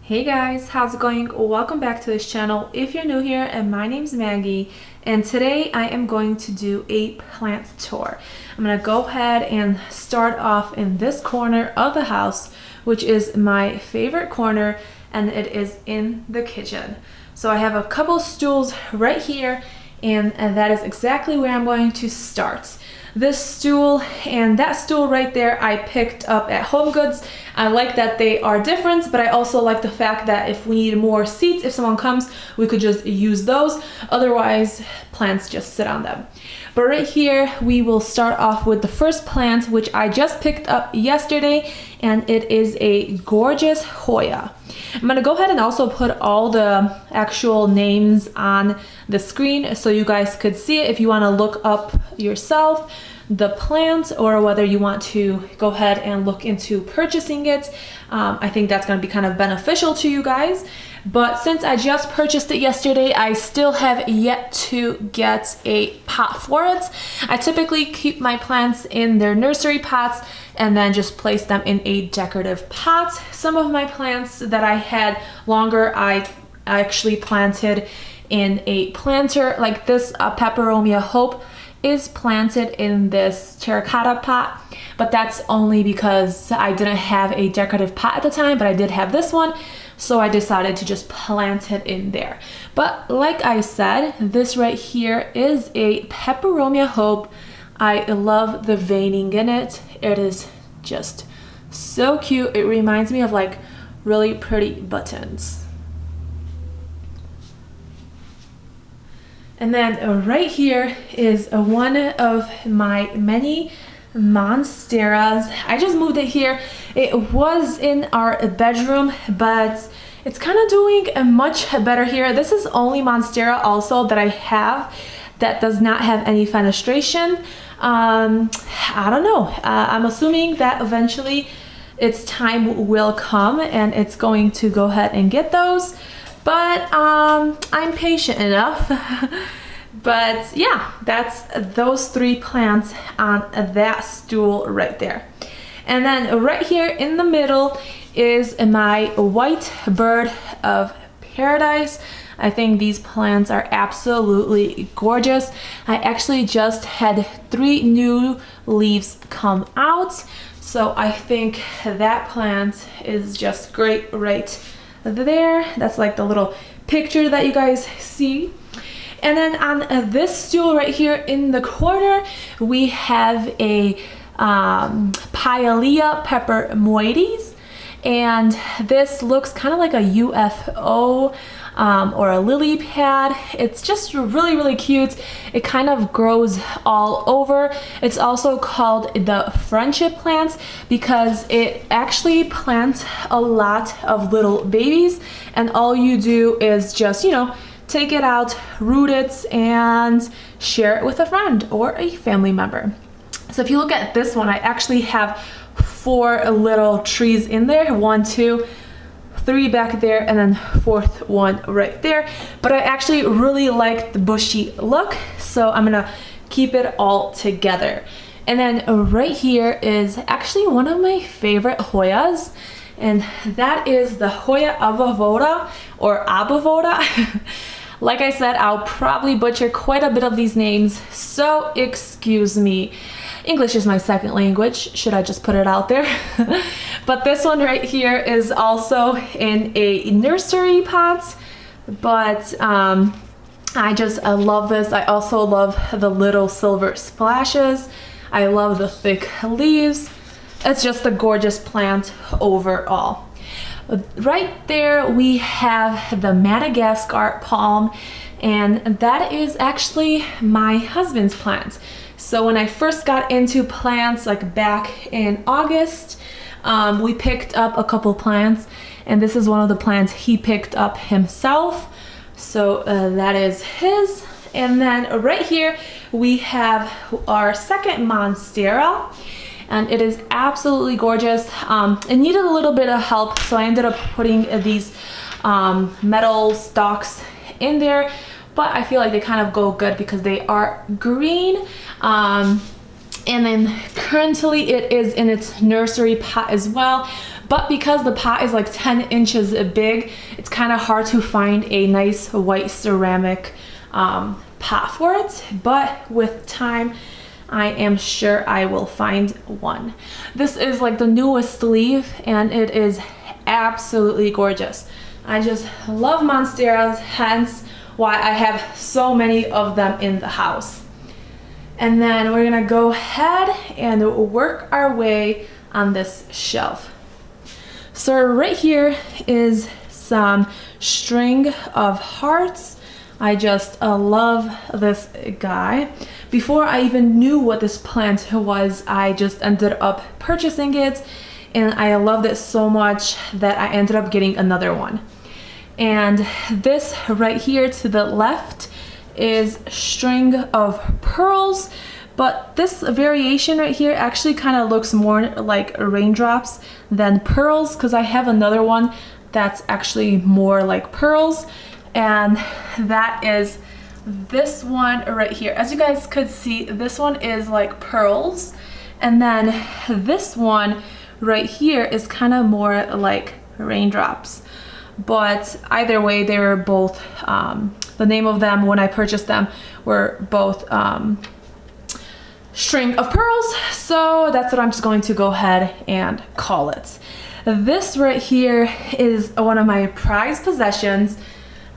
Hey guys, how's it going? Welcome back to this channel. If you're new here, and my name's Maggie, and today I am going to do a plant tour. I'm gonna go ahead and start off in this corner of the house, which is my favorite corner, and it is in the kitchen. So I have a couple stools right here, and that is exactly where I'm going to start. This stool and that stool right there I picked up at HomeGoods. I like that they are different, but I also like the fact that if we need more seats, if someone comes, we could just use those. Otherwise, plants just sit on them. But right here, we will start off with the first plant, which I just picked up yesterday, and it is a gorgeous Hoya. I'm gonna go ahead and also put all the actual names on the screen so you guys could see it if you wanna look up yourself the plant, or whether you want to go ahead and look into purchasing it. I think that's going to be kind of beneficial to you guys. But since I just purchased it yesterday, I still have yet to get a pot for it. I typically keep my plants in their nursery pots and then just place them in a decorative pot. Some of my plants that I had longer, I actually planted in a planter like this. Peperomia Hope is planted in this terracotta pot, but that's only because I didn't have a decorative pot at the time, but I did have this one, so I decided to just plant it in there. But like I said, this right here is a Peperomia Hope. I love the veining in it. It is just so cute. It reminds me of like really pretty buttons. And then right here is one of my many monsteras. I just moved it here. It was in our bedroom, but it's kind of doing much better here. This is only monstera also that I have that does not have any fenestration. I don't know. I'm assuming that eventually its time will come and it's going to go ahead and get those. But I'm patient enough. But yeah, that's those three plants on that stool right there. And then right here in the middle is my white bird of paradise. I think these plants are absolutely gorgeous. I actually just had 3 new leaves come out, so I think that plant is just great right there. That's like the little picture that you guys see. And then on this stool right here in the corner, we have a Pilea peperomioides, and this looks kind of like a UFO or a lily pad. It's just really cute. It kind of grows all over. It's also called the friendship plant because it actually plants a lot of little babies, and all you do is just, you know, take it out, root it, and share it with a friend or a family member. So if you look at this one, I actually have 4 little trees in there. 1, 2, 3 back there, and then 4th one right there. But I actually really like the bushy look, so I'm gonna keep it all together. And then right here is actually one of my favorite Hoyas, and that is the Hoya avavoda or abavoda. Like I said, I'll probably butcher quite a bit of these names, so excuse me. English is my second language, should I just put it out there? But this one right here is also in a nursery pot, but I just love this. I also love the little silver splashes. I love the thick leaves. It's just a gorgeous plant overall. Right there we have the Madagascar palm, and that is actually my husband's plant. So when I first got into plants, like back in August, we picked up a couple plants, and this is one of the plants he picked up himself. So that is his. And then right here we have our second monstera, and it is absolutely gorgeous. It needed a little bit of help, so I ended up putting these metal stalks in there, but I feel like they kind of go good because they are green. And then currently it is in its nursery pot as well, but because the pot is like 10 inches big, it's kind of hard to find a nice white ceramic pot for it, but with time I am sure I will find one. This is like the newest leaf and it is absolutely gorgeous. I just love monsteras, hence why I have so many of them in the house. And then we're gonna go ahead and work our way on this shelf. So right here is some string of hearts. I just love this guy. Before I even knew what this plant was, I just ended up purchasing it and I loved it so much that I ended up getting another one. And this right here to the left is string of pearls, but this variation right here actually kind of looks more like raindrops than pearls, because I have another one that's actually more like pearls, and that is this one right here. As you guys could see, this one is like pearls, and then this one right here is kind of more like raindrops. But either way, they were both, the name of them when I purchased them were both string of pearls, so that's what I'm just going to go ahead and call it. This right here is one of my prized possessions.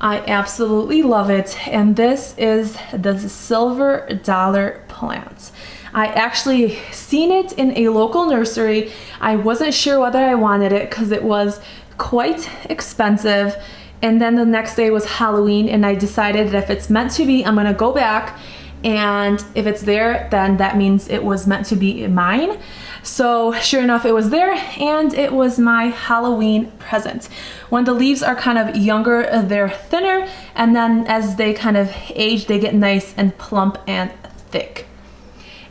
I absolutely love it, and this is the silver dollar plant. I actually seen it in a local nursery. I wasn't sure whether I wanted it because it was quite expensive, and then the next day was Halloween and I decided that if it's meant to be, I'm gonna go back, and if it's there, then that means it was meant to be mine. So sure enough, it was there, and it was my Halloween present. When the leaves are kind of younger, they're thinner, and then as they kind of age, they get nice and plump and thick.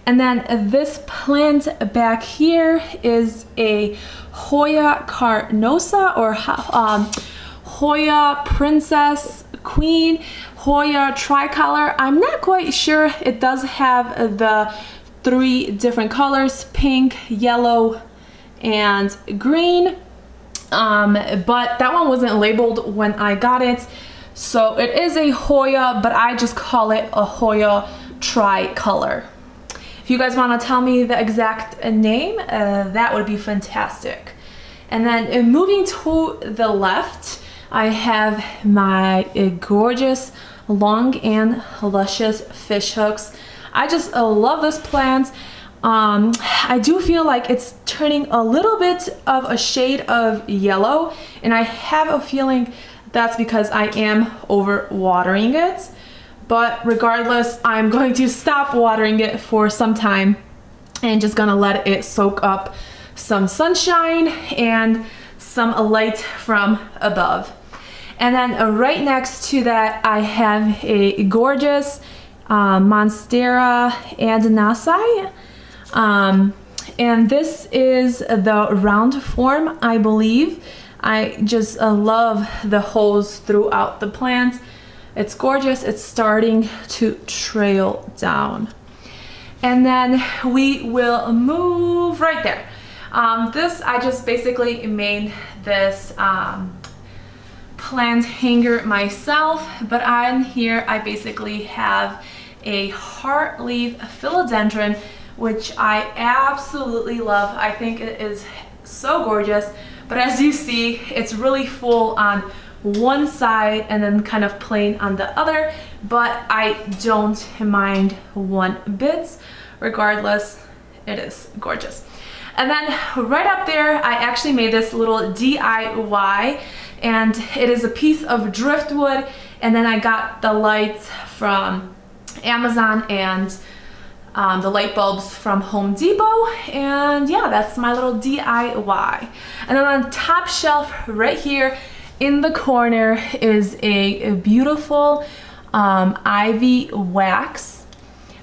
And then this plant back here is a Hoya carnosa, or Hoya princess queen, Hoya tricolor. I'm not quite sure. It does have the 3 different colors, pink, yellow, and green. But that one wasn't labeled when I got it. So it is a Hoya, but I just call it a Hoya tricolor. If you guys want to tell me the exact name, that would be fantastic. And then moving to the left, I have my gorgeous long and luscious fish hooks. I just love this plant. I do feel like it's turning a little bit of a shade of yellow, and I have a feeling that's because I am over watering it. But regardless, I'm going to stop watering it for some time and just gonna let it soak up some sunshine and some light from above. And then right next to that, I have a gorgeous Monstera andanasi. And this is the round form, I believe. I just love the holes throughout the plant. It's gorgeous. It's starting to trail down. And then we will move right there. This, I just basically made this plant hanger myself, but on here I basically have a heartleaf philodendron, which I absolutely love. I think it is so gorgeous, but as you see, it's really full on one side and then kind of plain on the other, but I don't mind one bit. Regardless, it is gorgeous. And then right up there, I actually made this little DIY, and it is a piece of driftwood, and then I got the lights from Amazon and the light bulbs from Home Depot, and yeah, that's my little DIY. And then on top shelf right here in the corner is a beautiful ivy wax.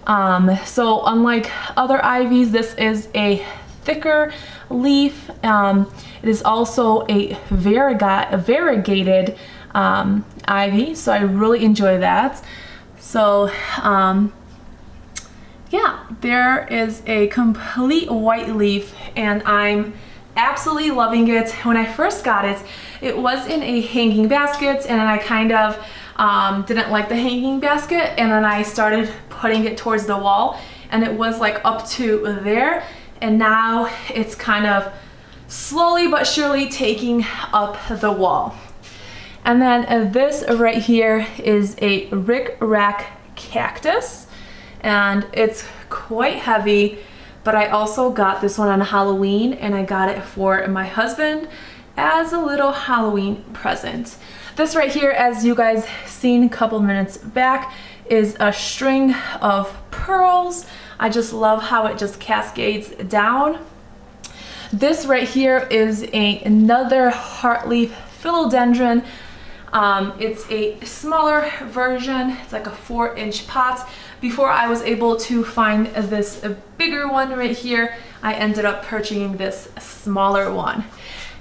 So unlike other ivies, this is a thicker leaf. It is also a variegated ivy, so I really enjoy that. So yeah, there is a complete white leaf, and I'm absolutely loving it. When I first got it, it was in a hanging basket, and I kind of didn't like the hanging basket, and then I started putting it towards the wall, and it was like up to there, and now it's kind of slowly but surely taking up the wall. And then this right here is a Ric Rac Cactus, and it's quite heavy, but I also got this one on Halloween, and I got it for my husband as a little Halloween present. This right here, as you guys seen a couple minutes back, is a string of pearls. I just love how it just cascades down. This right here is another heartleaf philodendron. It's a smaller version. It's like a 4-inch pot. Before I was able to find this bigger one right here, I ended up purchasing this smaller one.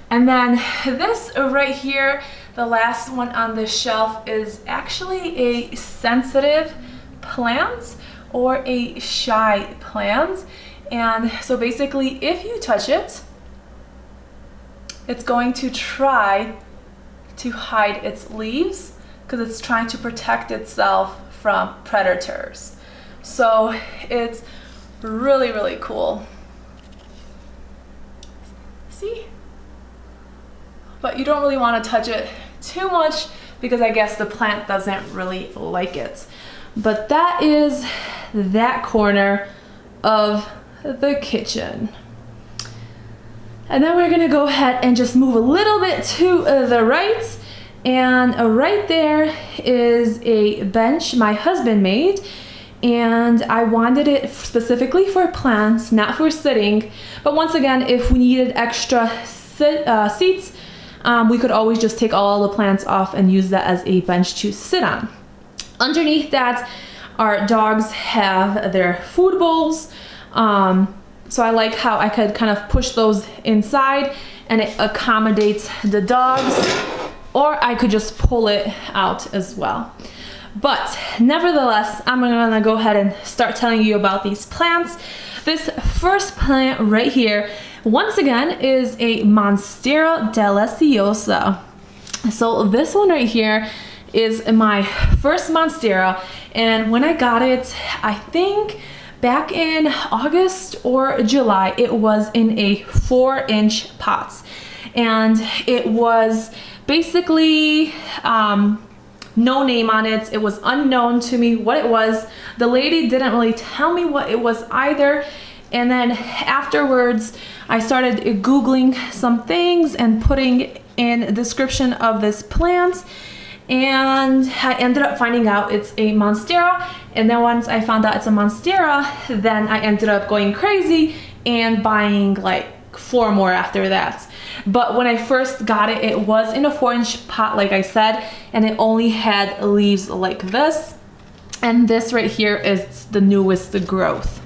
And then this right here, the last one on the shelf, is actually a sensitive plant or a shy plant. And so basically, if you touch it, it's going to try to hide its leaves because it's trying to protect itself from predators. So it's really, really cool. See? But you don't really want to touch it too much because I guess the plant doesn't really like it. But that is that corner of the kitchen. And then we're gonna go ahead and just move a little bit to the right. And right there is a bench my husband made. And I wanted it specifically for plants, not for sitting. But once again, if we needed extra seats, we could always just take all the plants off and use that as a bench to sit on. Underneath that, our dogs have their food bowls. So I like how I could kind of push those inside and it accommodates the dogs, or I could just pull it out as well. But nevertheless, I'm gonna go ahead and start telling you about these plants. This first plant right here, once again, is a Monstera deliciosa. So this one right here is my first Monstera, and when I got it, I think back in August or July, it was in a 4-inch pot. And it was basically no name on it. It was unknown to me what it was. The lady didn't really tell me what it was either. And then afterwards, I started Googling some things and putting in a description of this plant. And I ended up finding out it's a Monstera. And then once I found out it's a Monstera, then I ended up going crazy and buying like 4 more after that. But when I first got it, it was in a 4-inch pot, like I said, and it only had leaves like this. And this right here is the newest growth.